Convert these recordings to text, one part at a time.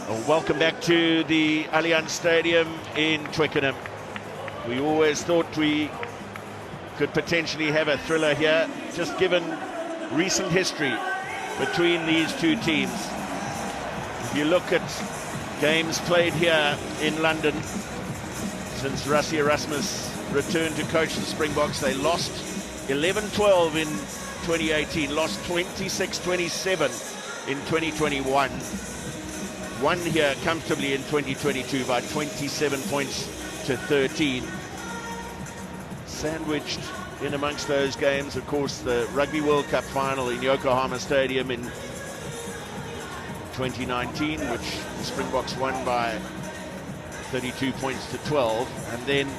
Well, welcome back to the Allianz Stadium in Twickenham. We always thought we could potentially have a thriller here, just given recent history between these two teams. If you look at games played here in London since Rassie Erasmus returned to coach the Springboks, they lost 11-12 in 2018, lost 26-27 in 2021. Won here comfortably in 2022 by 27 points to 13. Sandwiched in amongst those games, of course, the Rugby World Cup final in Yokohama Stadium in 2019, which the Springboks won by 32 points to 12. And then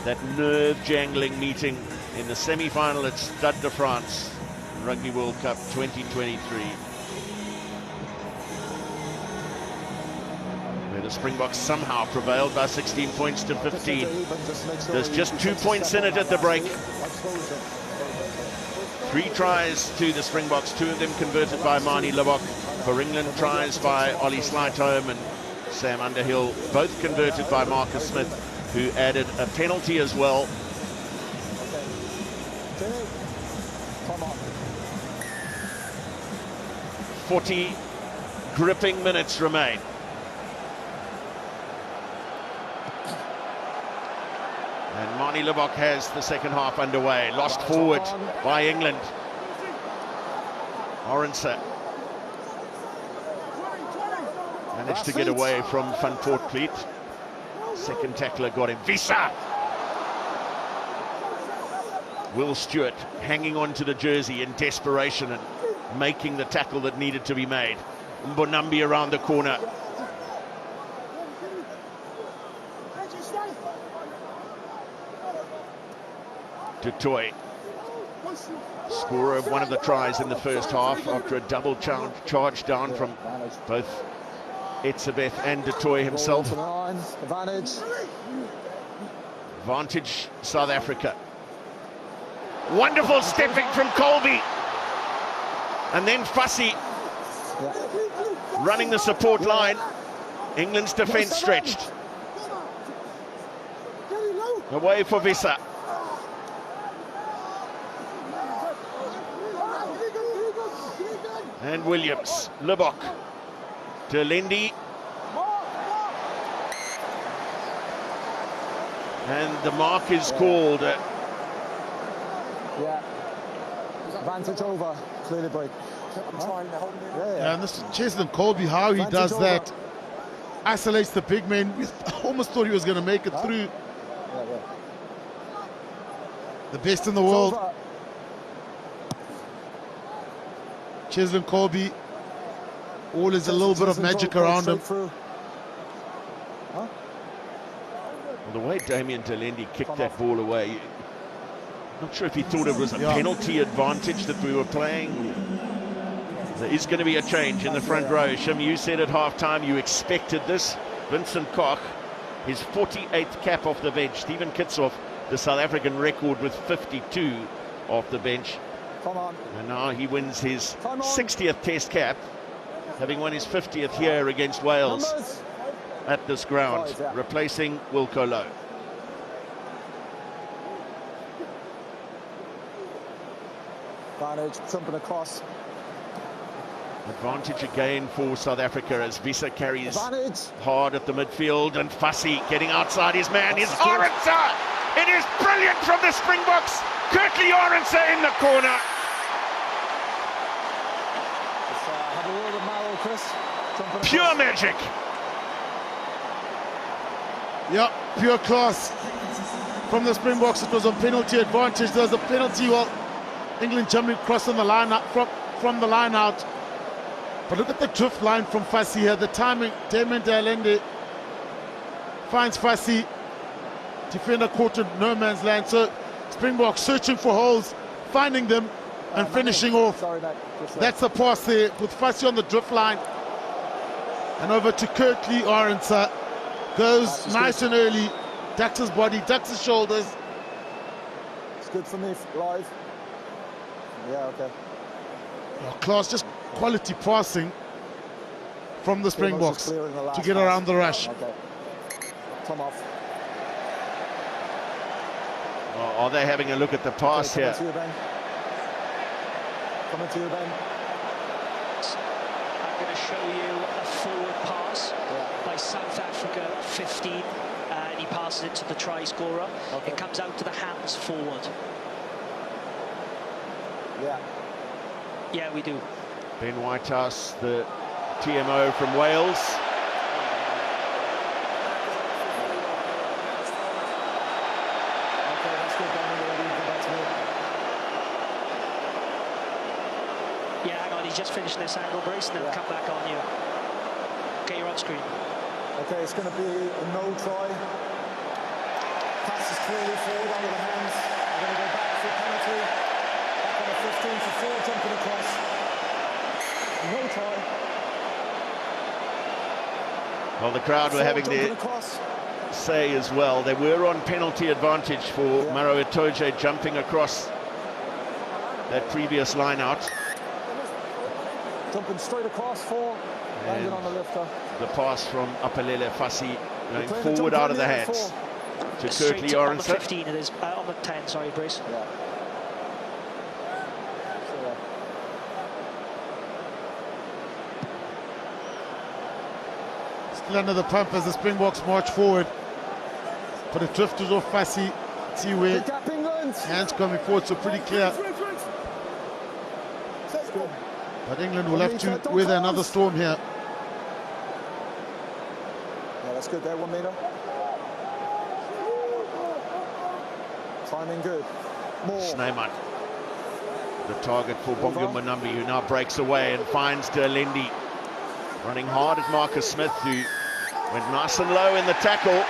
that nerve-jangling meeting in the semi-final at Stade de France, Rugby World Cup 2023. The Springboks somehow prevailed by 16 points to 15. There's just 2 points in it at the break. 3 tries to the Springboks, 2 of them converted by Manie Libbok. For England, tries by Ollie Slightholm and Sam Underhill, both converted by Marcus Smith, who added a penalty as well. Come on. 40 gripping minutes remain. And Manie Libbok has the second half underway. Lost forward by England. Orense managed to get away from Van Poortvliet. Second tackler got him. Visa! Will Stewart hanging on to the jersey in desperation and making the tackle that needed to be made. Mbonambi around the corner. Dutoy, scorer of one of the tries in the first half after a double charge down from both Etzebeth and Dutoy himself. Advantage South Africa. Wonderful stepping from Kolbe. And then Fussy running the support line. England's defence stretched. Away for Visa. And Williams, Libbok, Delendi. And the mark is called. Yeah. Advantage over, clearly break. I'm trying to hold it. Yeah, and this Cheslin Kolbe, how he does that, isolates the big man. I almost thought he was going to make it through. The best in the world. Cheslin Kolbe, always a little bit of magic around him. Well, the way Damien Delendi kicked that ball away, not sure if he thought it was a penalty advantage that we were playing. There is going to be a change in the front row. Shim, you said at halftime you expected this. Vincent Koch, his 48th cap off the bench. Stephen Kitsoff, the South African record with 52 off the bench. And now he wins his 60th Test cap, having won his 50th here against Wales at this ground, replacing Wilco Louw. Advantage, jumping across. Advantage again for South Africa as Visa carries hard at the midfield, and Fussy getting outside his man is Orense. It is brilliant from the Springboks. Curtly Orense in the corner. Pure magic. Yeah, pure class from the Springboks. It was a penalty advantage. There's a penalty. Well, England jumping across on the line out, from the line out. But look at the drift line from Fussy here. The timing. Damien Delendi finds Fussy. Defender caught in no man's land. So Springboks searching for holes, finding them, and finishing off. That's the pass there with Fussy on the drift line. And over to Curtly Orense. Goes nice and early. Ducks his body, ducks his shoulders. It's good for me live. Yeah, okay. Oh, class, just quality passing from the Springboks to get around the rush. Okay. Come off. Oh, are they having a look at the pass here? Coming to you, Ben. I'm going to show you a forward pass by South Africa 15, and he passes it to the try scorer. Okay. It comes out to the hands forward. Yeah, we do. Ben Whitehouse, the TMO from Wales. Okay, that's good, Ben. We're ready to go back to me. Yeah, hang on, he's just finishing this angle brace and then come back on you. Okay, you're on screen. Okay, it's going to be a no try. Pass is clearly forward under the hands. We're going to go back for a penalty. Back on a 15 for 4, jumping across. No try. Well, the crowd were having their say as well. They were on penalty advantage for Maro Itoje jumping across that previous line out. Jumping straight across for, landing on the lifter. The pass from Apelele Fassi going forward out of the hands to Kirkley On the Orenson. 15 it is, on the 10, sorry, Bruce. Yeah. Still under the pump as the Springboks march forward. But it drifted off Fassi. See where hands coming forward, so pretty clear. But England will have to weather another storm here. Yeah, that's good there, 1 meter. Timing good. More. Snyman, the target for Bongo Manambi, who now breaks away and finds Derlendi. Running hard at Marcus Smith, who went nice and low in the tackle.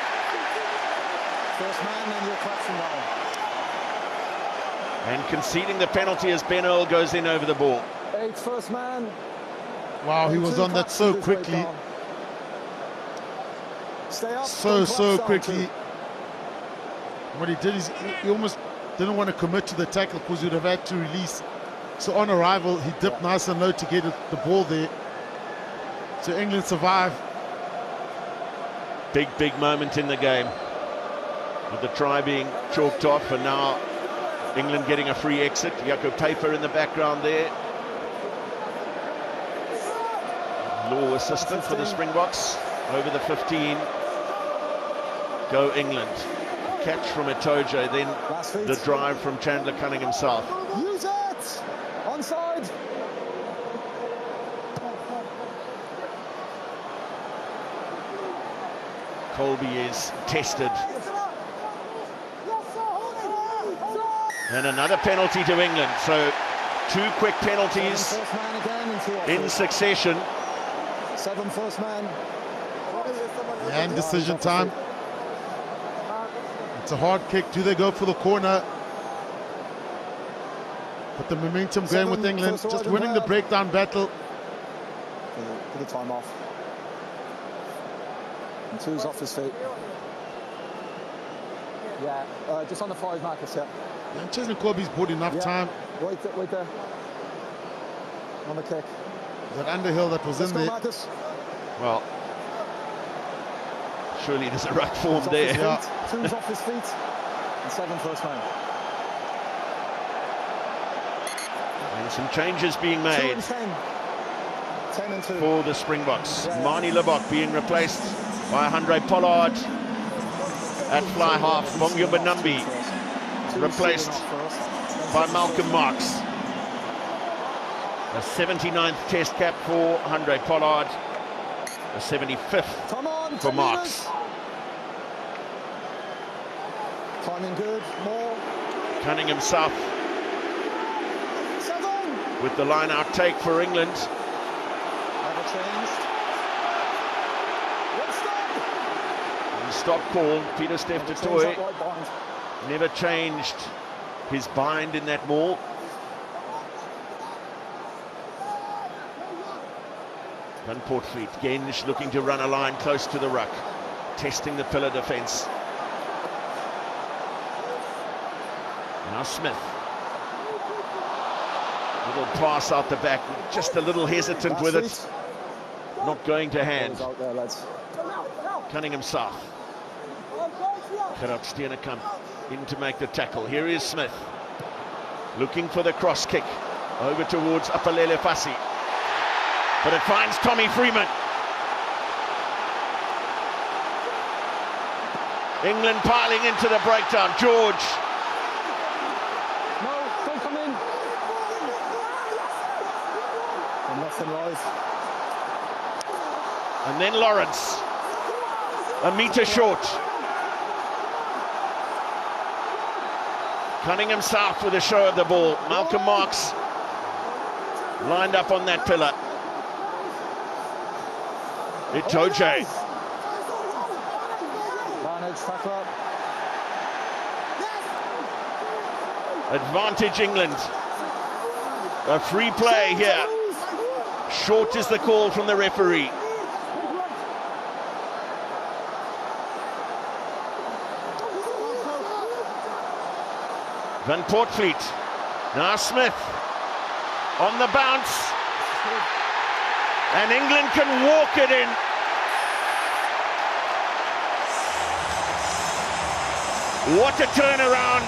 First man, and you're collapsing now. And conceding the penalty as Ben Earl goes in over the ball. 8 first man. Wow, he was on that so quickly. Stay up. So quickly. What he did is he almost didn't want to commit to the tackle because he would have had to release. So on arrival, he dipped nice and low to get the ball there. So England survive. Big moment in the game, with the try being chalked off, and now England getting a free exit. Jaco Paper in the background there. Law assistant for the Springboks over the 15. Go England. Catch from Itoje, then the drive from Chandler Cunningham himself. Use it! Onside! Kolbe is tested. And another penalty to England. So 2 quick penalties in succession. 7 first man. And decision time. It's a hard kick. Do they go for the corner? But the momentum going with England, just winning the breakdown battle. Put the time off. And 2's off his feet. Yeah, just on the 5 markers, yeah. And Cheslin Kolbe's bought enough time. Wait there. On the kick. That underhill that was in there. Marcus. Well, surely there's a ruck form there. 2's off his feet. And 7 first man. And some changes being made 10 and 2 for the Springboks. Marnie Lebok being replaced by Handré Pollard at fly half. Bongo Banambi replaced by Malcolm Marx. A 79th test cap for Handré Pollard. The 75th for Marx. Timing good, more. Cunningham South with the line out take for England. Never changed. And stop call. Peter Steph Toy never changed his bind in that maul. Van Portfleet, Genge looking to run a line close to the ruck, testing the pillar defence. Now Smith. Little pass out the back, just a little hesitant with it. not going to hand. Out there, lads. Cunningham South. Gerard Steenekamp in to make the tackle. Here is Smith. Looking for the cross kick. Over towards Apalele Fassi. But it finds Tommy Freeman. England piling into the breakdown. George. No, don't come in. And nothing live. And then Lawrence. A metre short. Cunningham South with a show of the ball. Malcolm Marks lined up on that pillar. Itoje. Advantage England. A free play here. Short is the call from the referee. Van Poortvliet. Now Smith on the bounce. And England can walk it in. What a turnaround.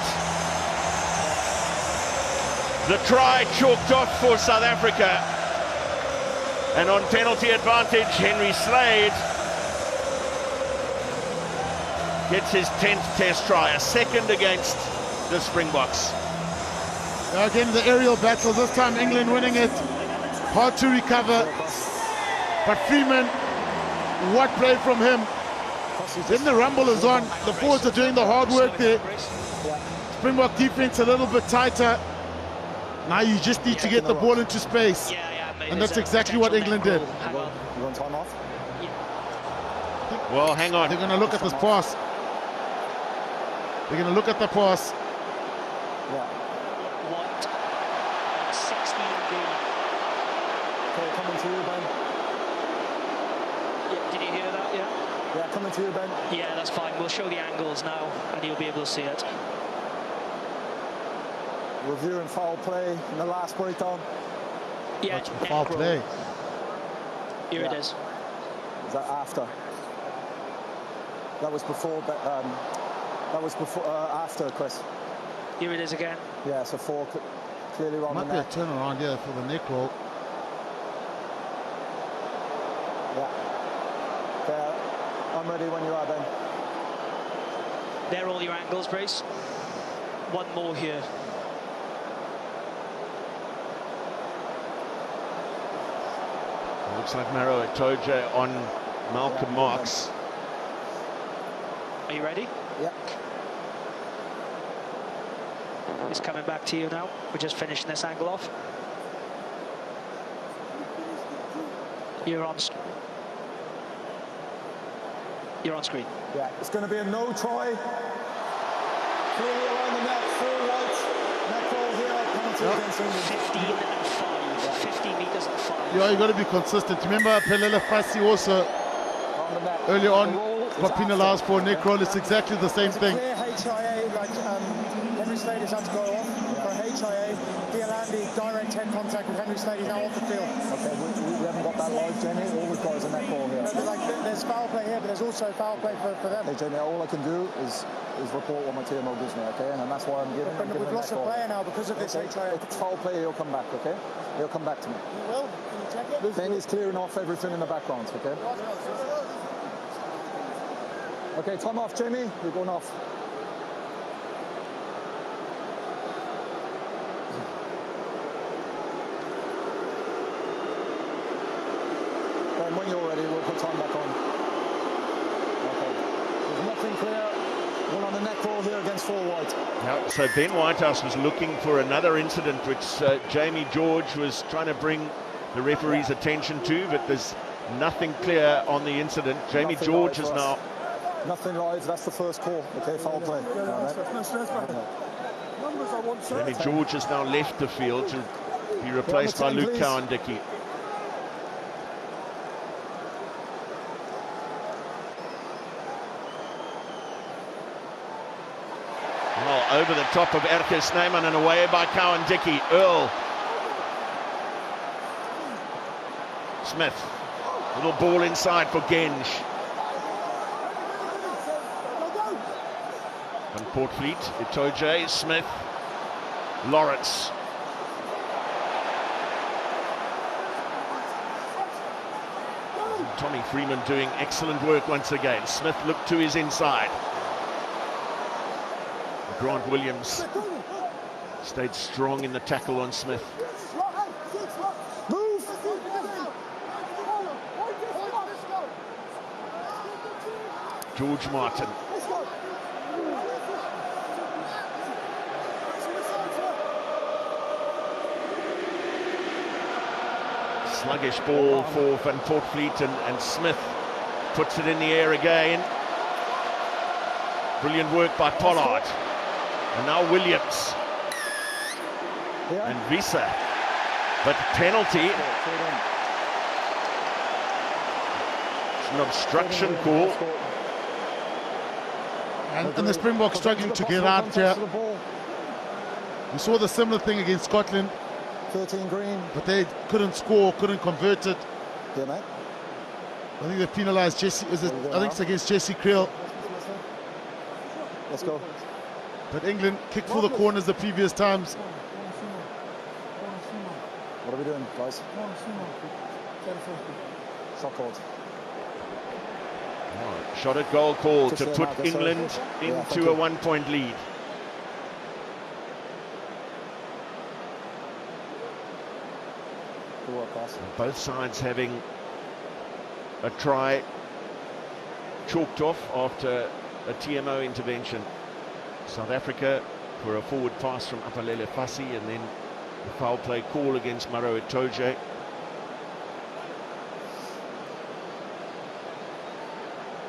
The try chalked off for South Africa. And on penalty advantage, Henry Slade gets his 10th test try, a second against the Springboks. Again, the aerial battle, this time England winning it. Hard to recover. But Freeman, what play from him. Then the rumble is on. The forwards are doing the hard work there. Springbok defense a little bit tighter. Now you just need to get the ball into space. And that's exactly what England did. You want time off? Well, hang on. They're going to look at this pass. They're going to look at the pass. What? 16 green. Okay, coming to you, Ben. Yeah, did you hear that? Yeah. Yeah, coming to you, Ben. Yeah, that's fine. We'll show the angles now, and you'll be able to see it. Reviewing foul play in the last breakdown. Yeah, Foul play. Here it is. Is that after? That was before. That was before. After, Chris. Here it is again. Yeah, so 4 clearly wrong. Might be a turnaround here for the neck roll. Yeah. Okay, I'm ready when you are, Ben. They're all your angles, Brace. One more here. Looks like Maro Itoje on Malcolm Marks. Are you ready? Yeah. It's coming back to you now. We're just finishing this angle off. You're on screen. Yeah, it's going to be a no try. Clearly around the net, full white. Net ball here, penalty against England. 15 and 5. 50 metres and 5. Yeah, you got to be consistent. Remember, Apalele Fassi also On the net. earlier on The roll is got penalised for a neck roll. It's exactly the same after. thing. Clear HIA, like Henry Slade has had to go off. For HIA, Dialandi, direct head contact with Henry Slade, he's now off the field. Okay, we haven't got that live, Jamie. All we've got is a net ball here. No, there's foul play here, but there's also foul play for them. Hey, Jamie, all I can do is report what my TMO gives me, okay? And that's why I'm giving. But we've lost a player now because of this HIA. If it's foul play, he'll come back, okay? He'll come back to me. He will. Can you check it? Ben is clearing off everything in the background, okay? Okay, time off, Jamie. You're going off. And when you're ready, we'll put time back on. Okay. There's nothing clear. One on the neck roll here against full white. Yeah, so Ben Whitehouse was looking for another incident which Jamie George was trying to bring the referee's attention to, but there's nothing clear on the incident. Jamie Nothing George live is for us. now... Nothing live, that's the first call. Okay, foul play. Jamie George has now left the field to be replaced by Luke Cowan-Dickey. Well, over the top of Erke Snyman and away by Cowan-Dickey. Earl. Smith. Little ball inside for Genge. And Portfleet, Itoje, Smith, Lawrence. Tommy Freeman doing excellent work once again. Smith looked to his inside. Grant Williams stayed strong in the tackle on Smith. George Martin. Sluggish ball for Van Portfleet, and Smith puts it in the air again. Brilliant work by Pollard. And now Williams. And Visa. But penalty. It's an obstruction call. And the Springboks struggling to get out here. We saw the similar thing against Scotland. 13 green. But they couldn't score, couldn't convert it. Yeah, mate. I think they penalised Jesse. I think it's against Jesse Creel. Let's go. But England kicked for the corners the previous times. What are we doing, guys? Shot called. Shot at goal call to put Marcus, England into a 1-point lead. Good work, guys. Both sides having a try chalked off after a TMO intervention. South Africa for a forward pass from Apalele Fassi, and then the foul play call against Maro Itoje.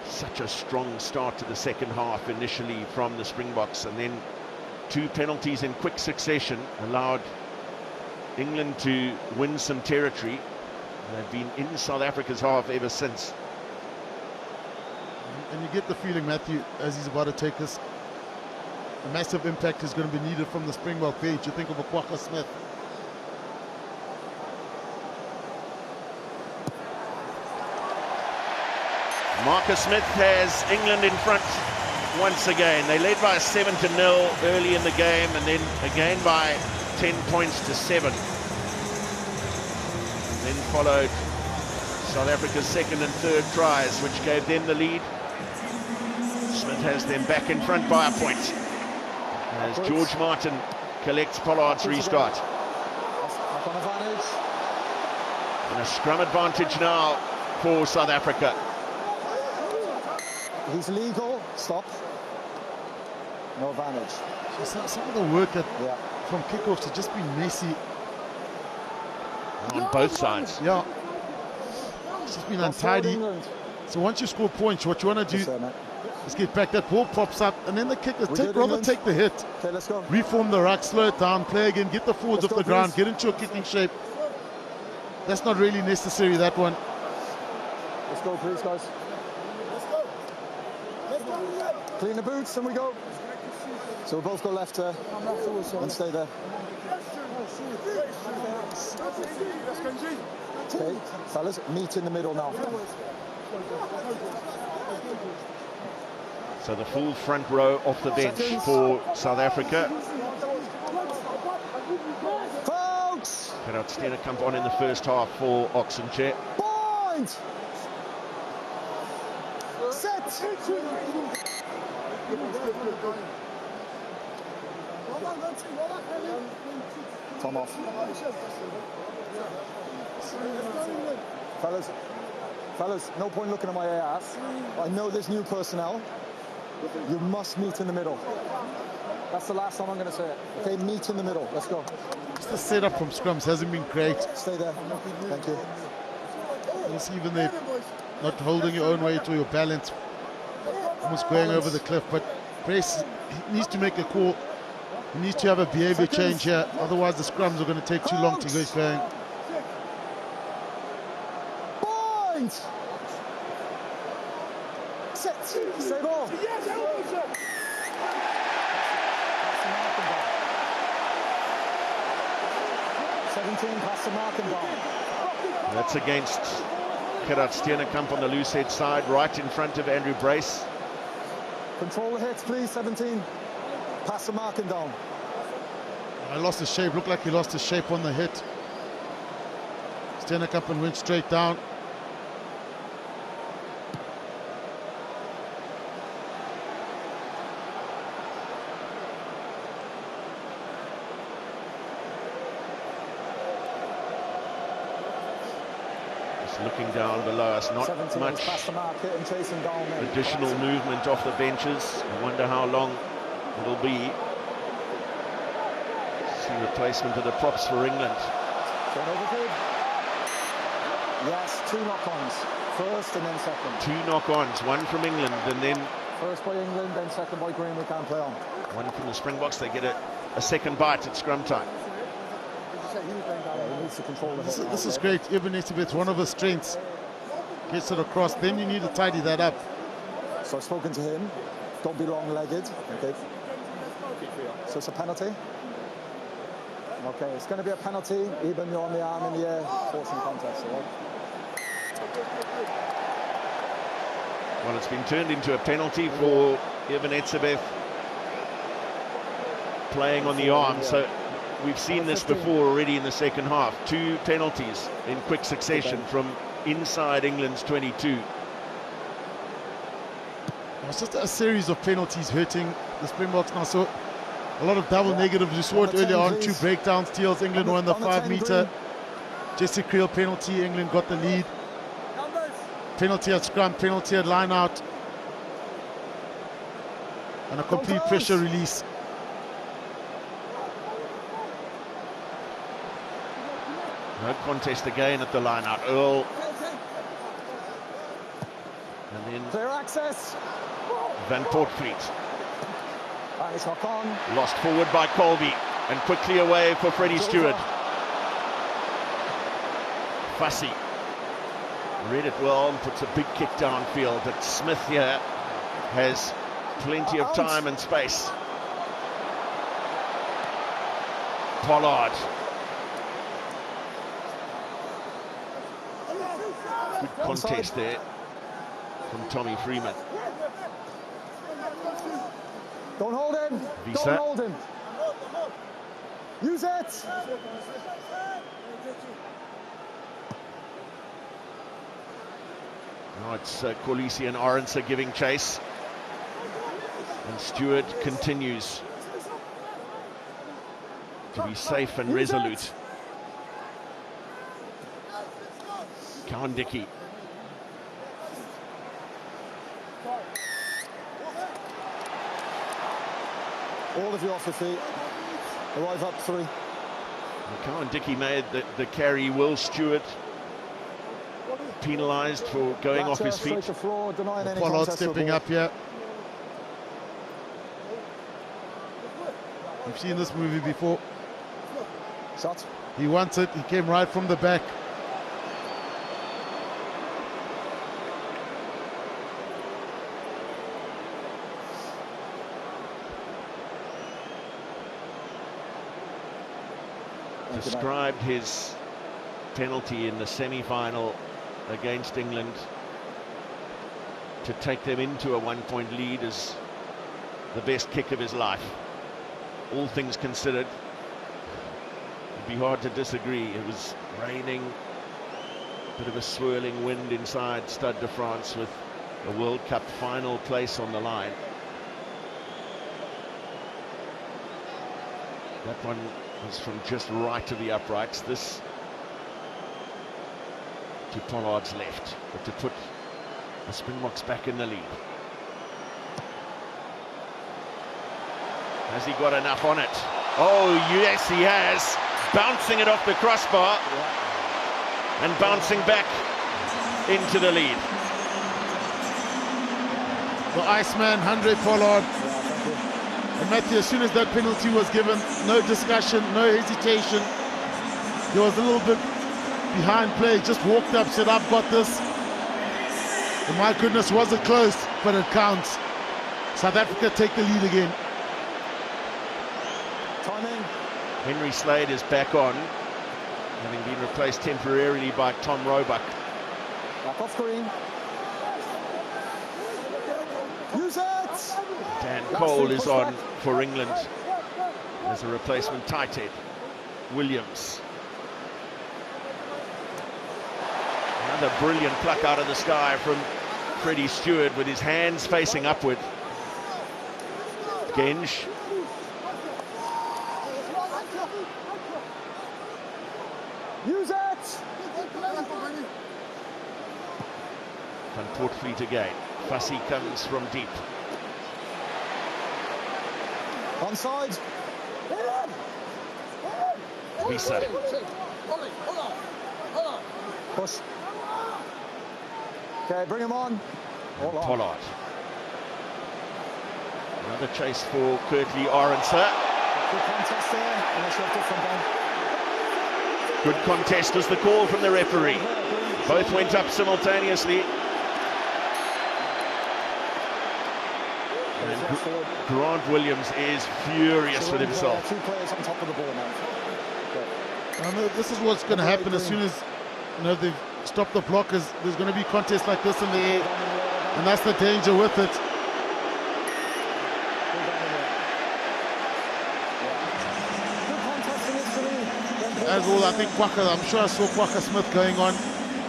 Such a strong start to the second half initially from the Springboks, and then two penalties in quick succession allowed England to win some territory. They've been in South Africa's half ever since. And you get the feeling, Matthew, as he's about to take us, a massive impact is going to be needed from the Springbok bench. You think of a Kwagga Smith. Marcus Smith has England in front once again. They led by 7-0 early in the game, and then again by 10 points to 7. Then followed South Africa's second and third tries, which gave them the lead. Smith has them back in front by a point, as George Martin collects Pollard's restart. And a scrum advantage now for South Africa. He's legal. Stop. No advantage. So some of the work from kickoffs has just been messy. On both sides. Yeah. It's just been untidy. So once you score points, what you want to do is get back. That ball pops up, and then the kickers rather take the hit. Okay, let's go. Reform the ruck, slow it down, play again, get the forwards off the ground, get into a kicking shape. That's not really necessary, that one. Let's go, please, guys. Clean the boots, and we go. So we'll both go left and stay there. Okay, fellas, meet in the middle now. So the full front row off the bench for South Africa. Folks! Gerard Steenekamp on in the first half for Oxenchair. Point! Set! Tom off. Fellas, no point looking at my ass. I know there's new personnel. You must meet in the middle. That's the last time I'm going to say it. Okay, meet in the middle. Let's go. Just the setup from scrums hasn't been great. Stay there. Thank you. It's even there, not holding your own weight or your balance, almost going over the cliff. But Brace needs to make a call. He needs to have a behavior change here. Otherwise, the scrums are going to take too long to get going. Point! Set! Stay ball! 17 past the marking ball. That's against Gerard Steenekamp on the loose head side, right in front of Andrew Brace. Control the hits, please, 17. Pass the marking down. I lost his shape, looked like he lost his shape on the hit. Steenekamp and went straight down. Looking down below us, not much additional movement off the benches. I wonder how long it'll be. See replacement of the props for England. Yes, 2 knock-ons, first and then second. 2 knock-ons, one from England and then... First by England, then second by Green, we can't play on. One from the Springboks, they get a second bite at scrum time. He needs to control the hit. This is great. Ebenezer, it's one of his strengths. Gets it across, then you need to tidy that up. So I've spoken to him. Don't be long-legged. Okay. So it's a penalty. Okay, it's going to be a penalty. Even you're on the arm in the air, forcing contest. Right? Well, it's been turned into a penalty for Ebenezer playing on the arm. So we've seen this before already in the second half. 2 penalties in quick succession from inside England's 22. It's just a series of penalties hurting the Springboks now. So a lot of double negatives. You saw it earlier on. 2 breakdown steals. England won the 5-meter. Jesse Creel penalty. England got the lead. Penalty at scrum. Penalty at line out. And a complete pressure release. No contest again at the line out. Earl. And then clear access. Van Poortvliet. On. Lost forward by Kolbe and quickly away for Freddie Stewart. Fussy read it well and puts a big kick downfield, but Smith here has plenty of time and space. Pollard. Good contest there from Tommy Freeman. Don't hold him. Visa. Don't hold him. Use it. Now it's Kolisi and Arendse giving chase. And Stewart continues to be safe and resolute. Cowan-Dickey. All of you off your feet. Arrive up 3. Cowan-Dickey made the carry. Will Stewart penalised for going off his feet. Pollard stepping up here. We've seen this movie before. Shot. He wants it. He came right from the back. Described his penalty in the semi-final against England to take them into a 1-point lead as the best kick of his life. All things considered, it'd be hard to disagree. It was raining, a bit of a swirling wind inside Stade de France with a World Cup final place on the line. That one was from just right to the uprights. This to Pollard's left, but to put the Springboks back in the lead. Has he got enough on it? Oh, yes, he has. Bouncing it off the crossbar and bouncing back into the lead. The Iceman, Andre Pollard. And Matthew, as soon as that penalty was given, no discussion, no hesitation. He was a little bit behind play, just walked up, said, I've got this. And my goodness, was it close, but it counts. South Africa take the lead again. Timing. Henry Slade is back on, having been replaced temporarily by Tom Roebuck. Back off screen. Use it! Dan Cole is on for England as a replacement tight head. Williams. Another brilliant pluck out of the sky from Freddie Stewart with his hands facing upward. Genge. Use it! Van Portfleet again. Fussy comes from deep. Onside. Visa. Push. Okay, bring him on. Pollard. Another chase for Kurtley Arendse. Good contest there, unless you have different then. Good contest was the call from the referee. Both went up simultaneously. And Grant Williams is furious with himself. Two players on top of the ball now. I know this is what's going to happen as soon as they've stopped the blockers. There's going to be contests like this in the air, and that's the danger with it. As well, I think Kwaka, I'm sure I saw Kwaka Smith going on.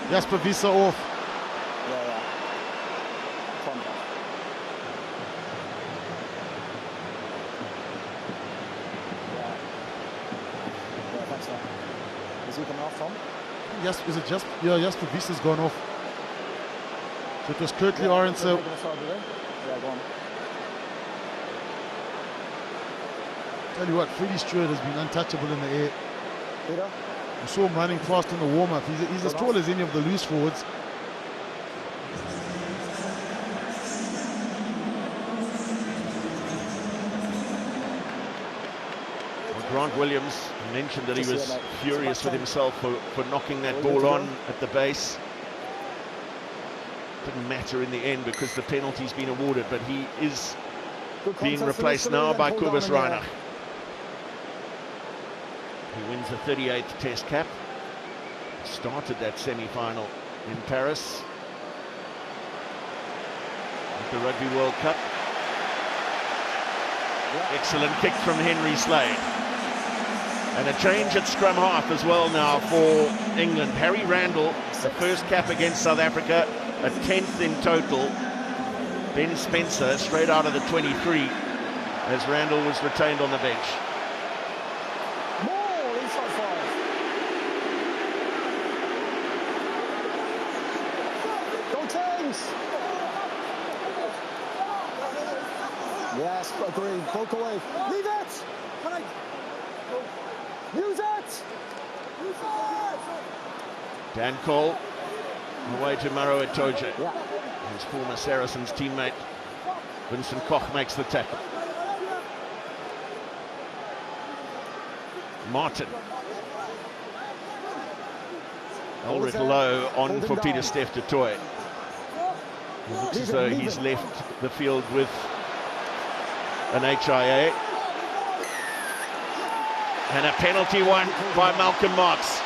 Jasper Visa off. Is he coming off, Tom? Yes, is it just? Yeah, Jasper Visa's gone off. So it was Kurtley Arendse. Yeah, go on. Tell you what, Freddie Stewart has been untouchable in the air. Peter? I saw him running fast in the warm-up. He's as tall as any of the loose forwards. Grant Williams mentioned that he was furious with himself for knocking that ball on at the base. Didn't matter in the end because the penalty's been awarded, but he is being replaced now by Kobus Reiner. He wins the 38th Test cap. Started that semi-final in Paris at the Rugby World Cup. Excellent kick from Henry Slade. And a change at scrum half as well now for England. Harry Randall, the first cap against South Africa, a 10th in total. Ben Spencer straight out of the 23 as Randall was retained on the bench. More inside 5. Go Thames! Yes, agreed. Broke away. Leave it! Use it! Dan Cole away to Maro Itoje. Yeah. His former Saracens teammate Vincent Koch makes the tackle. Martin. Ulrich Lowe on for Peter Steph du Toit. It looks as though he's left the field with an HIA. And a penalty won by Malcolm Marx.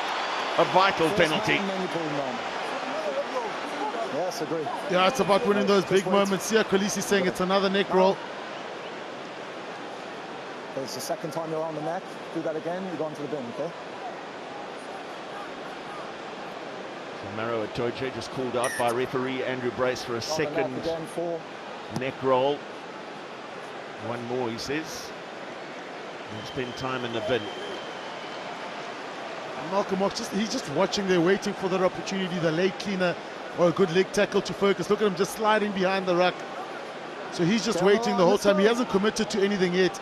A vital penalty. Yes, agree. Yeah, it's about winning those big moments. Sia Kolisi saying it's another neck roll. It's the second time you're on the neck. Do that again, you go into the bin, okay? So Maro Itoje just called out by referee Andrew Brace for a second neck roll. One more, he says. And spend time in the bin. Malcolm Marx, he's just watching there, waiting for that opportunity, the leg cleaner or a good leg tackle to focus. Look at him just sliding behind the ruck. So he's just waiting the whole time. He hasn't committed to anything yet,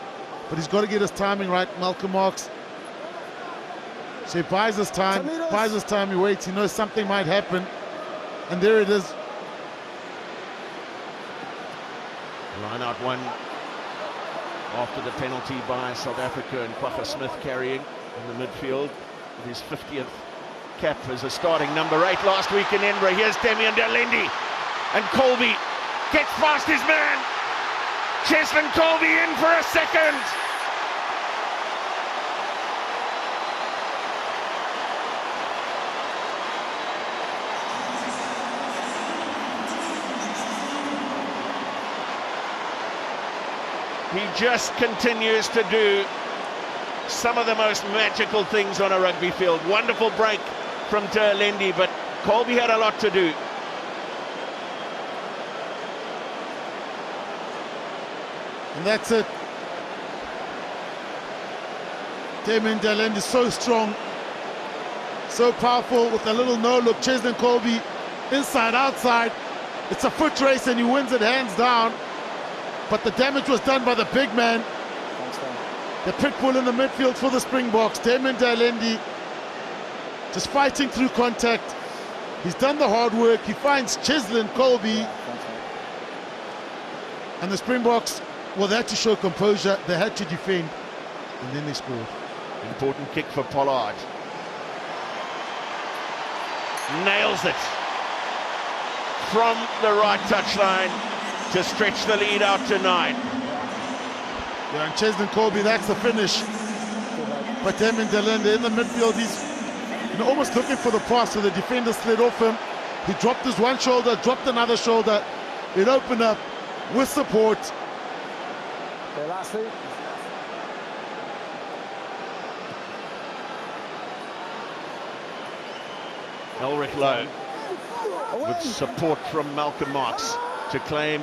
but he's got to get his timing right, Malcolm Marx. So he buys his time, he waits, he knows something might happen. And there it is. Line out one after the penalty by South Africa, and Kwaka Smith carrying in the midfield with his 50th cap as a starting number 8 last week in Edinburgh. Here's Damian Delendi, and Kolbe gets past his man. Cheslin Kolbe in for a second. He just continues to do some of the most magical things on a rugby field. Wonderful break from Terlendi, but Kolbe had a lot to do. And that's it. Damien Terlendi is so strong, so powerful with a little no-look. Cheslin Kolbe, inside, outside. It's a foot race and he wins it hands down. But the damage was done by the big man. The pit bull in the midfield for the Springboks. Damien Terlendi just fighting through contact. He's done the hard work. He finds Cheslin Kolbe. And the Springboks, well, they had to show composure. They had to defend. And then they scored. Important kick for Pollard. Nails it from the right touchline to stretch the lead out to 9. Yeah, and Cheslin Kolbe, that's the finish. But Damien Terlendi in the midfield, he's almost looking for the pass, so the defender slid off him. He dropped his one shoulder, dropped another shoulder. It opened up with support. Okay, lastly. Ulrich Lowe with support from Malcolm Marx to claim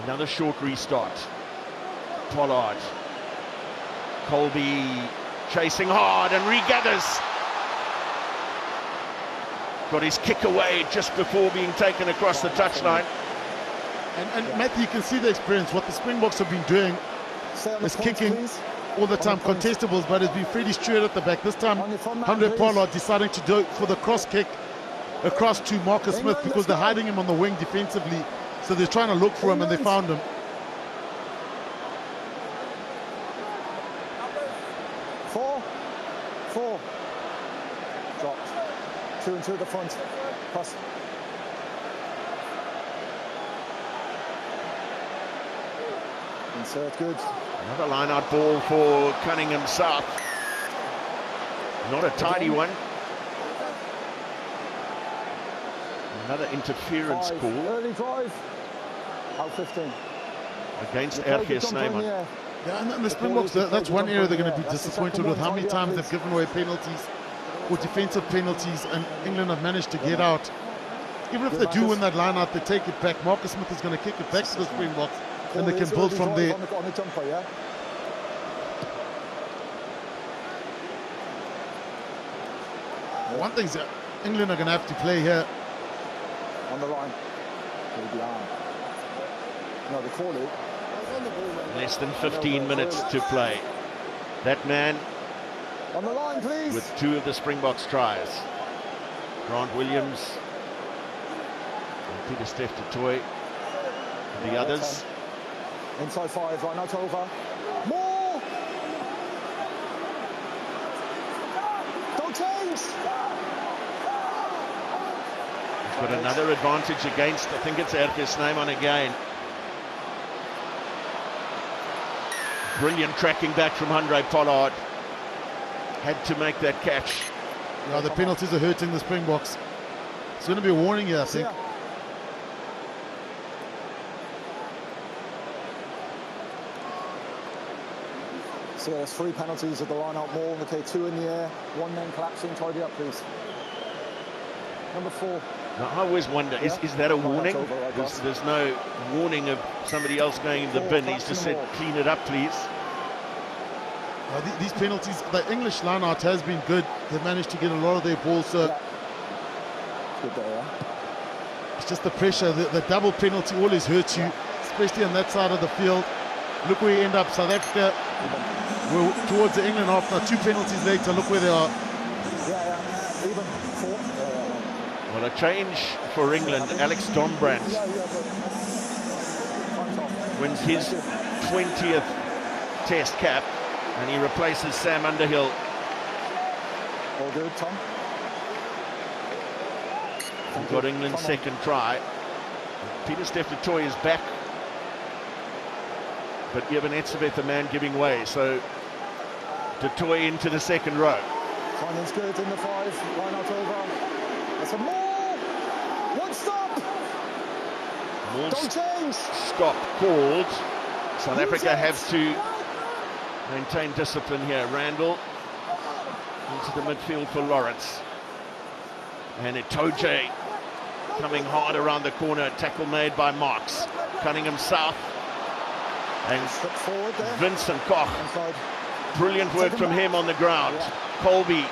another short restart. Pollard. Kolbe chasing hard and regathers. Got his kick away just before being taken across the touchline. And Matthew, you can see the experience. What the Springboks have been doing is kicking all the time, contestables, but it's been Freddie Stewart at the back. This time, Andre Pollard deciding to do it for the cross kick across to Marcus Smith because they're hiding him on the wing defensively. So they're trying to look for him and they found him. Four. Dropped. 2 and 2 at the front. Pass. Insert, good. Another line-out ball for Cunningham South. Not a tidy one. Another interference call. Early drive. Out 15. Against RG Snyman. Yeah, and the Springboks, that's one area they're going to be disappointed with. How many times they've given away penalties or defensive penalties, and England have managed to get out. Even if they do win that line out, they take it back. Marcus Smith is going to kick it back to the Springboks, and they can build from there. On the jumper, yeah? One thing's that England are going to have to play here. On the line. No, they call it. Less than 15 minutes to play. That man on the line, please. With 2 of the Springboks tries. Grant Williams and Peter Steph Toy. The others. Inside 5, right now over. More! Don't change! He's got another advantage against, I think it's RG Snyman again. Brilliant tracking back from Andre Pollard. Had to make that catch. Yeah, the penalties are hurting the Springboks. It's going to be a warning here, I think. So there's 3 penalties at the line out more. Okay, 2 in the air, 1 man collapsing. Tidy up, please. Number 4. Now, I always wonder, is that a warning? There's no warning of somebody else going in the bin. He's just said, clean it up, please. These penalties, the English line-out has been good. They've managed to get a lot of their balls. So good there, it's just the pressure. The double penalty always hurts you, especially on that side of the field. Look where you end up. South Africa, we're towards the England half now. 2 penalties later. Look where they are. Even 4. Well, a change for England. Alex Dombrand wins his 20th Test cap, and he replaces Sam Underhill. All good, Tom. We've got England's second try. Peter Steph Toy is back, but Evan Etzebeth, the man giving way. So de Toy into the second row. Timing's good in the 5. Line out over. That's a more. One stop. More Don't change. Stop called. South Africa have to maintain discipline here. Randall into the midfield for Lawrence. And Itoje coming hard around the corner. Tackle made by Marks. Cunningham South. And Vincent Koch. Brilliant work from him on the ground. Kolbe.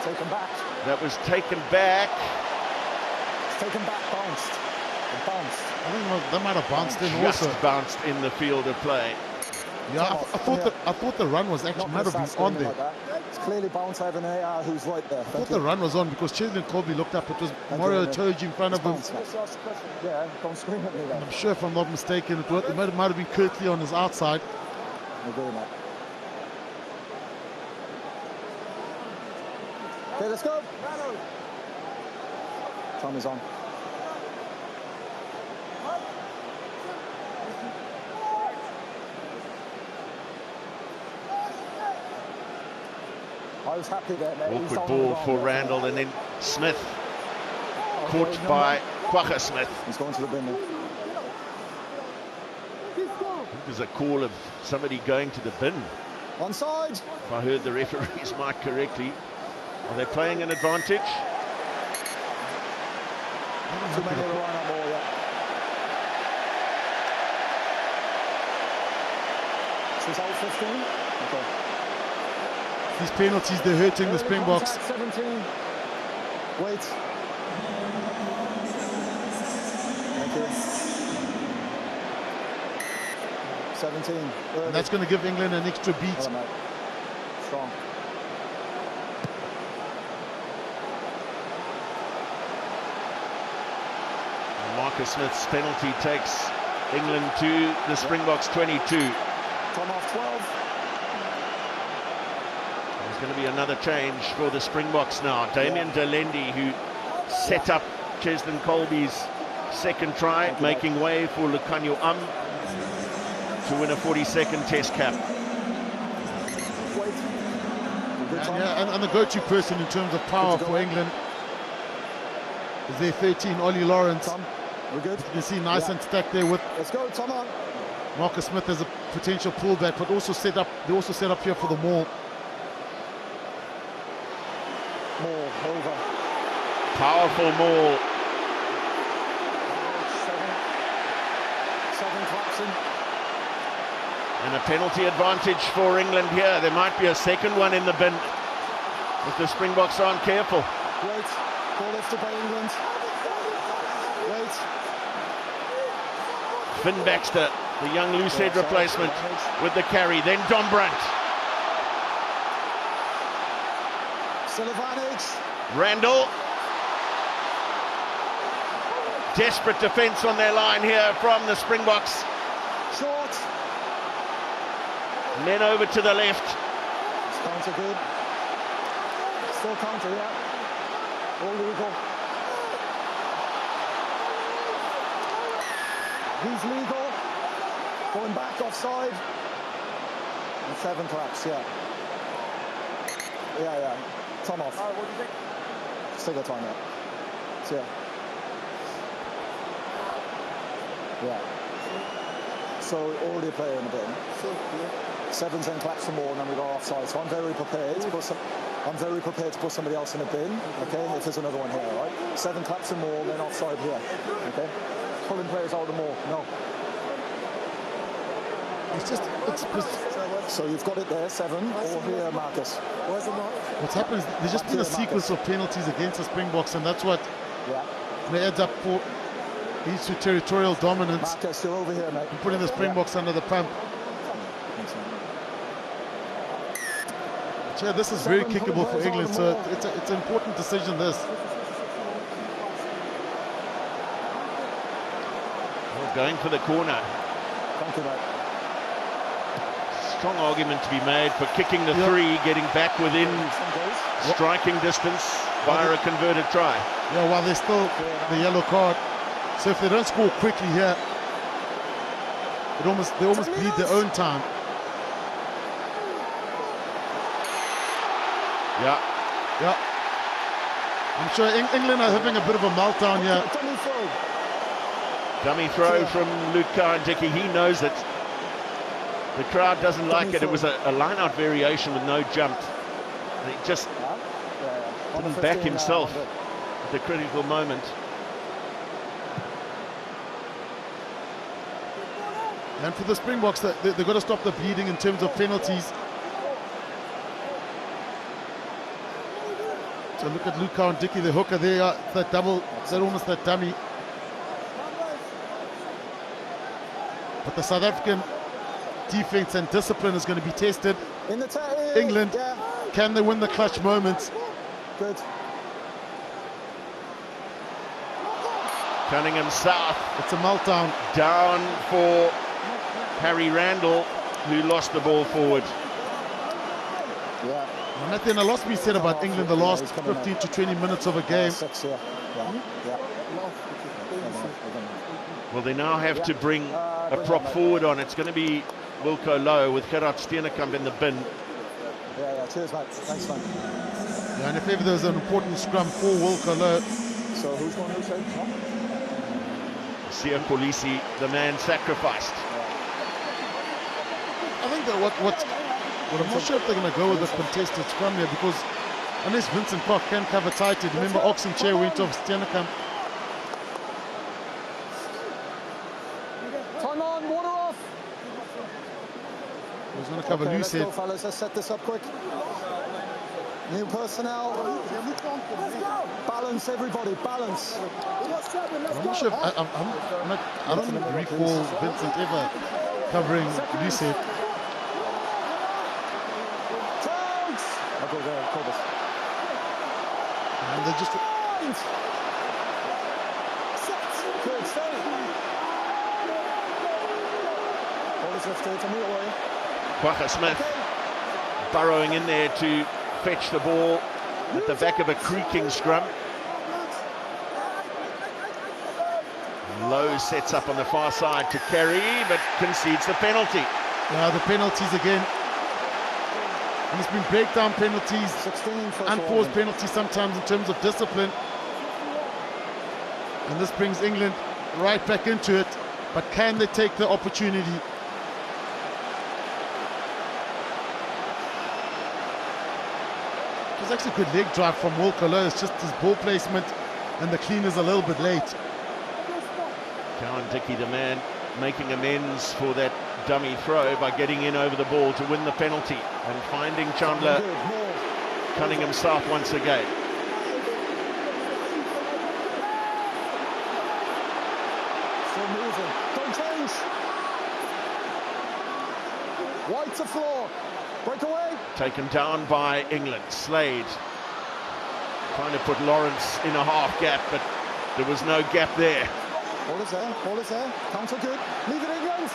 Taken back. That was taken back. It's taken back, bounced. It bounced. I think that might have bounced in Just also. bounced in the field of play. Yeah, I thought the run was actually might have been on there. Like it's clearly bounced over an AR who's right there. I thought the run was on because Cheslin Kolbe looked up. It was Mario Itoje in front of him. Yeah, don't scream at me then. I'm sure if I'm not mistaken, it might have been Kirtley on his outside. I'm doing that. Okay, let's go. Time is on. I was happy there, mate. Awkward ball for Randall, and then Smith caught by Quagga Smith. He's going to the bin now. It was a call of somebody going to the bin. Onside. If I heard the referee's mic correctly. Are they playing an advantage? Too many of the line-up ball, yeah. So it's out 15? Okay. These penalties, they're hurting the Springboks. 17. Wait. Thank you. 17. And that's going to give England an extra beat. Oh, mate. Strong. And Marcus Smith's penalty takes England to the Springboks 22. Come off 12. There's going to be another change for the Springboks now. Damien Delendi, who set up Cheslin Kolbe's second try, making way for Lukanyo to win a 42nd Test cap. And the go-to person in terms of power for England is their 13, Ollie Lawrence. Tom, we're good. You see nice and stacked there with Let's go, Tom on. Marcus Smith as a potential pullback, but also set up. They also set up here for the maul. More over. Powerful maul. 7 Clapson. And a penalty advantage for England here. There might be a second one in the bin if the Springboks aren't careful. Wait. Ball lifted by England. Wait. Finn Baxter, the young loose head replacement, with the carry. Then Dom Brunt. Still advantage. Randall. Desperate defence on their line here from the Springboks. Short. Men over to the left. It's counter good. Still counter, yeah. All legal. He's legal. Going back offside. And 7 claps, yeah. Yeah. Tom off. What do you think? Still got time, yeah. So, yeah. So already a player in the bin. 7's then claps for more, and then we go offside. So I'm very prepared to put somebody else in a bin. Okay, if there's another one here, right? 7 claps and more, then offside here. Okay, pulling players out of more. No. So you've got it there, 7, or here, Marcus. What's happened is there's just been a sequence of penalties against the Springboks, and that's what adds up for leads to territorial dominance. Marcus, you're over here, mate. And putting the Springboks under the pump. Yeah, this is very kickable for England, so it's an important decision, this. Well, going for the corner. Thank you, mate. Strong argument to be made for kicking the 3, getting back within striking distance via a converted try. Yeah, while there's still the yellow card. So if they don't score quickly here, they almost bleed their own time. Yeah. I'm sure England are having a bit of a meltdown here. Dummy throw from Luke Cowan-Dickey. He knows it. The crowd doesn't like it. It was a line-out variation with no jump. And he just didn't back himself at the critical moment. And for the Springboks, they've got to stop the bleeding in terms of penalties. So look at Luke Cowan-Dickey, the hooker there, that double, that almost that dummy. But the South African defense and discipline is going to be tested. England, can they win the clutch moments? Good. Cunningham South. It's a meltdown. Down for Harry Randall, who lost the ball forward. Yeah. Nothing a lot to be said about England the last 15 to 20 minutes of a game. Well, they now have to bring a prop forward on. It's going to be Wilco Low with Gerard Steenekamp in the bin. Yeah, cheers, mate. Thanks, man. Yeah, and if ever there's an important scrum for Wilco Low. So who's going to say? Sia Kolisi, the man sacrificed. I think that what I'm not sure if they're going to go with a contested scrum here, because unless Vincent Park can cover tighter, remember Oxenchair went off Steenekamp. Time on, water off. He's going to cover loose Let's go, head. fellas. Let's set this up quick. New personnel. Balance, everybody. Balance. I'm not sure if I don't recall Vincent ever covering loose head. I'll go there, Kolbe. And they just... Good, stay. Hold us lifted, come your way. Quagga Smith burrowing in there to fetch the ball at the back of a creaking scrum. Lowe sets up on the far side to carry, but concedes the penalty. Yeah, the penalties again. And it's been breakdown penalties, unforced penalties sometimes in terms of discipline. And this brings England right back into it. But can they take the opportunity? It was actually a good leg drive from Wilco Low. It's just his ball placement and the clean is a little bit late. Cowan-Dickey, the man, making amends for that dummy throw by getting in over the ball to win the penalty and finding Chandler Cunningham South once again. Still moving. Don't change. White to floor. Breakaway. Taken down by England. Slade trying to put Lawrence in a half gap, but there was no gap there. Ball is there. Ball is there. Counter good. Leave it, England.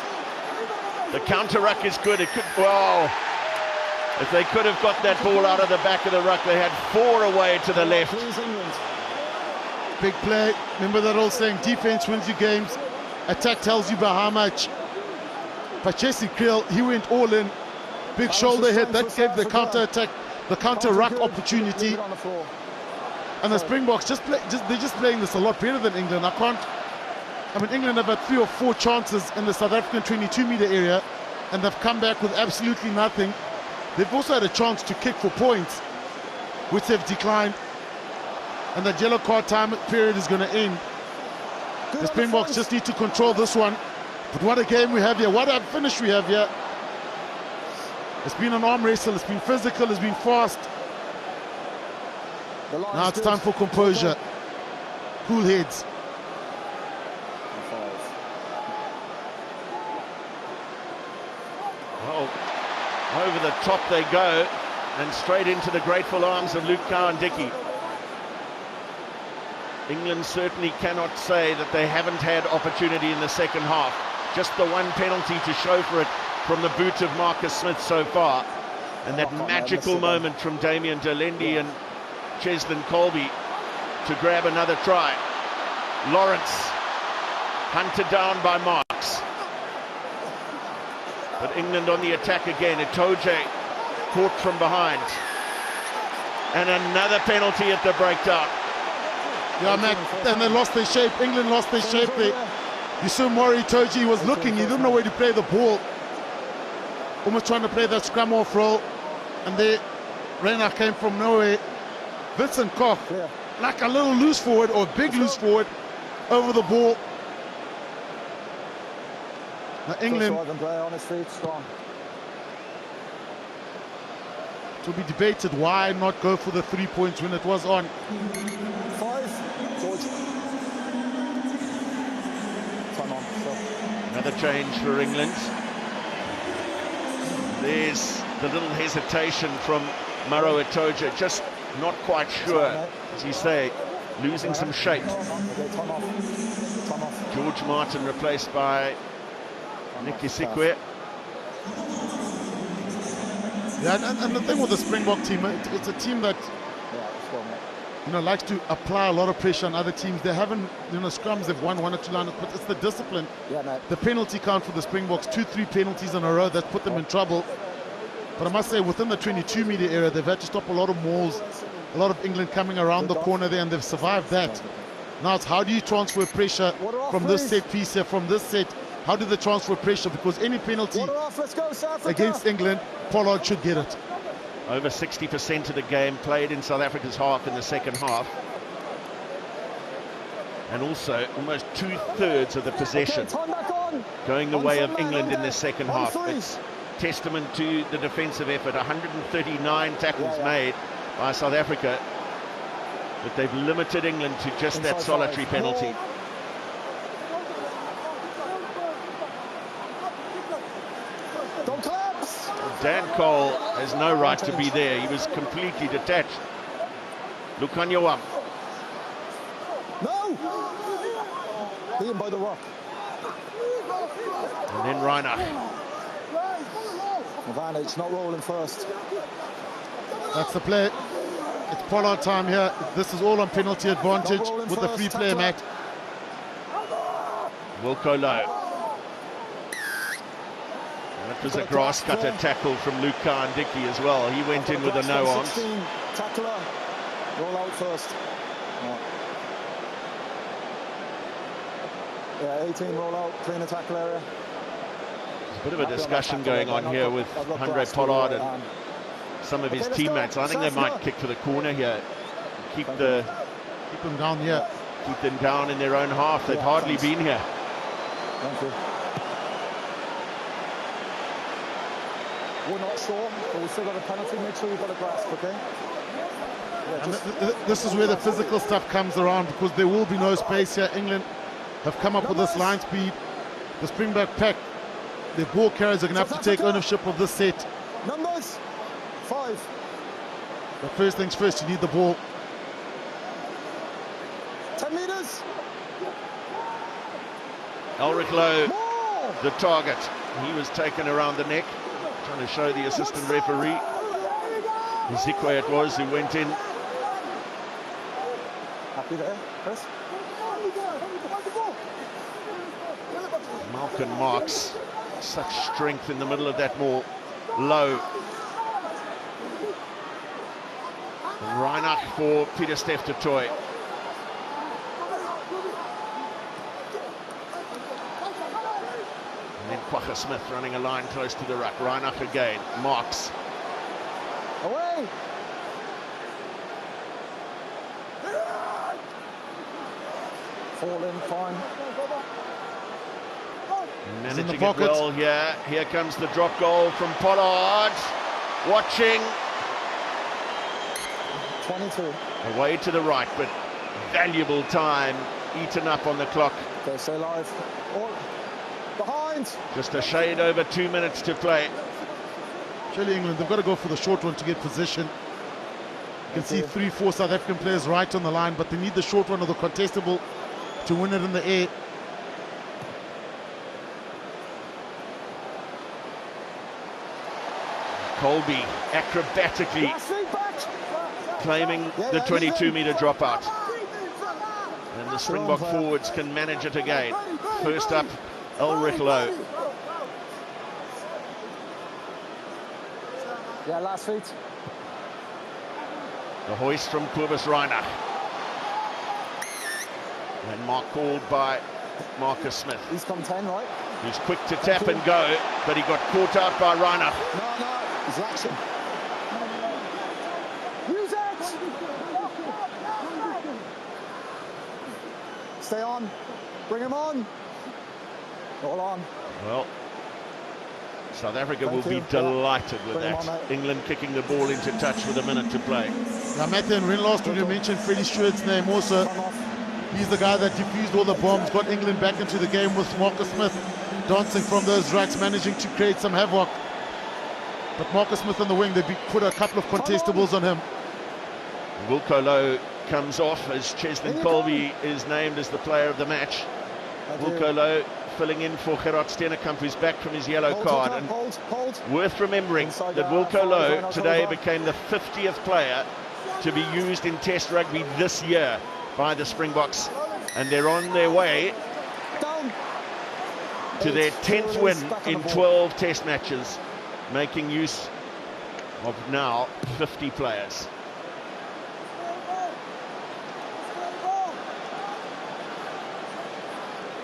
The counter ruck is good. It could, well, if they could have got that ball out of the back of the ruck, they had 4 away to the left. Big play. Remember that old saying, defense wins you games, attack tells you by how much. But Jesse Creel, he went all in. Big shoulder hit, that gave the counter attack, the counter ruck opportunity. And the Springboks they're just playing this a lot better than England. England have had 3 or 4 chances in the South African 22-meter area, and they've come back with absolutely nothing. They've also had a chance to kick for points, which they've declined. And the yellow card time period is going to end. The Springboks just need to control this one. But what a game we have here. What a finish we have here. It's been an arm wrestle. It's been physical. It's been fast. Now it's time for composure. Cool heads. Well, over the top they go, and straight into the grateful arms of Luke Cowan-Dickey. England certainly cannot say that they haven't had opportunity in the second half. Just the one penalty to show for it from the boot of Marcus Smith so far. And that magical moment from Damian Delendi and Cheslin Kolbe to grab another try. Lawrence hunted down by Marks. But England on the attack again. Itoje caught from behind. And another penalty at the breakdown. Yeah, Matt, and they lost their shape. England lost their shape there. You saw Maury Toji was looking, he didn't know where to play the ball. Almost trying to play that scrum off roll. And there, Reina came from nowhere. Vincent Koch, like a little loose forward or a big loose forward over the ball. Now England, it will be debated why not go for the 3 points when it was on. 5, George. Time on. Another change for England. There's the little hesitation from Maro Itoja, just not quite sure, as you say, losing some shape. George Martin replaced by Nick Isikwe. Yeah, and the thing with the Springbok team, it's a team that, you know, likes to apply a lot of pressure on other teams. They haven't, you know, scrums, they've won 1 or 2 lineups, but it's the discipline. The penalty count for the Springboks, 2-3 penalties in a row that put them in trouble. But I must say, within the 22-meter area, they've had to stop a lot of mauls, a lot of England coming around the corner there, and they've survived that. Now it's how do you transfer pressure from this set piece here, from this set? How do they transfer pressure? Because any penalty against England, Pollard should get it. Over 60% of the game played in South Africa's half in the second half. And also almost 2/3 of the possession going the way of England in this second half. It's testament to the defensive effort. 139 tackles made by South Africa, but they've limited England to just that solitary penalty. Dan Cole has no right to be there. He was completely detached. Lukanyawam. No! Being by the rock. And then Reinach. Advantage, not rolling first. That's the play. It's Pollard time here. This is all on penalty advantage with the free player, Matt. Wilco Low. That was a grass cutter tackle from Luka and Dickey as well. He went in with a no-arms. Tackler, roll out first. Yeah, 18 roll out, clean the tackle area. There's a bit of a discussion going on here with Andre Pollard and some of his teammates. I think they might kick for the corner here. Keep them down here. Keep them down in their own half. They've hardly been here. Thank you. We're not sure, but we've still got a penalty. Make sure you've got a grasp, okay? Yeah, this is where the physical stuff comes around, because there will be no space here. England have come up with this line speed. The Springbok pack, their ball carriers are going to have to take ownership of this set. Numbers 5. But first things first, you need the ball. 10 meters. Ulrich Lowe, the target. He was taken around the neck. Trying to show the assistant referee. Isikwe it was who went in. Happy there, Chris? Malcolm Marks, such strength in the middle of that maul. Low. Reinach for Peter Steph du Toit. And then Quagga Smith running a line close to the ruck. Reinach again. Marks. Away! Fall in, fine. Managing it well here. Here comes the drop goal from Pollard. Watching. 22. Away to the right, but valuable time eaten up on the clock. Okay, stay live. Oh, behind. Just a shade over 2 minutes to play. Surely England, they've got to go for the short one to get position. You can see 3-4 South African players right on the line, but they need the short one or the contestable to win it in the air. Kolbe acrobatically claiming the 22-meter dropout. And the Springbok forwards can manage it again. First up, Ulrich Lowe. Yeah, last feet. The hoist from Kobus Reiner. And mark called by Marcus Smith, He's come 10, right? who's quick to tap and go, but he got caught out by Reinach. No, he's action. Use it! Stay on. Bring him on. All on. Well, South Africa will be delighted with that. England kicking the ball into touch with a minute to play. Now, Matthew, and when last week you mentioned Freddie Stewart's name also. He's the guy that diffused all the bombs, got England back into the game with Marcus Smith dancing from those rucks, managing to create some havoc. But Marcus Smith on the wing, they put a couple of contestables on him. Kolbe comes off as Cheslin Kolbe is named as the player of the match. Kolbe filling in for Gerard Steenekamp, who's back from his yellow card. And worth remembering that Kolbe today became the 50th player to be used in Test rugby this year by the Springboks, and they're on their way to their 10th win in 12 Test matches, making use of now 50 players.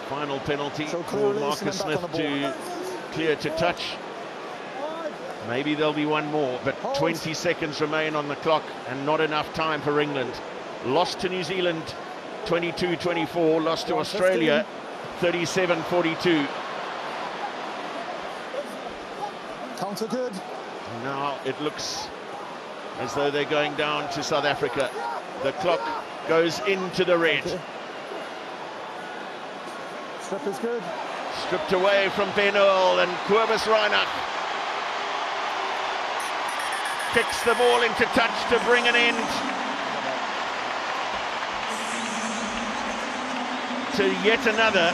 Final penalty for Marcus Smith to clear to touch. Maybe there'll be one more, but 20 seconds remain on the clock and not enough time for England. Lost to New Zealand 22-24, lost to Australia 37-42. Counter good. Now it looks as though they're going down to South Africa. The clock goes into the red. Strip is good. Stripped away from Benol, and Kobus Reinach kicks the ball into touch to bring an end to yet another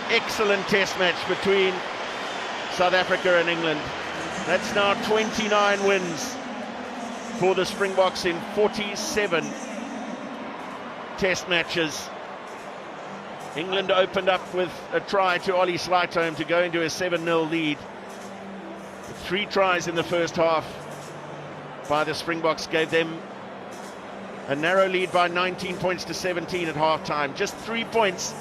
excellent Test match between South Africa and England. That's now 29 wins for the Springboks in 47 Test matches. England opened up with a try to Ollie Slytome to go into a 7-0 lead. 3 tries in the first half by the Springboks gave them a narrow lead by 19 points to 17 at half-time. Just 3 points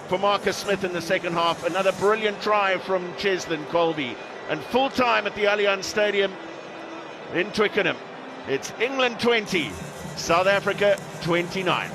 for Marcus Smith in the second half. Another brilliant try from Cheslin Kolbe. And full-time at the Allianz Stadium in Twickenham. It's England 20, South Africa 29.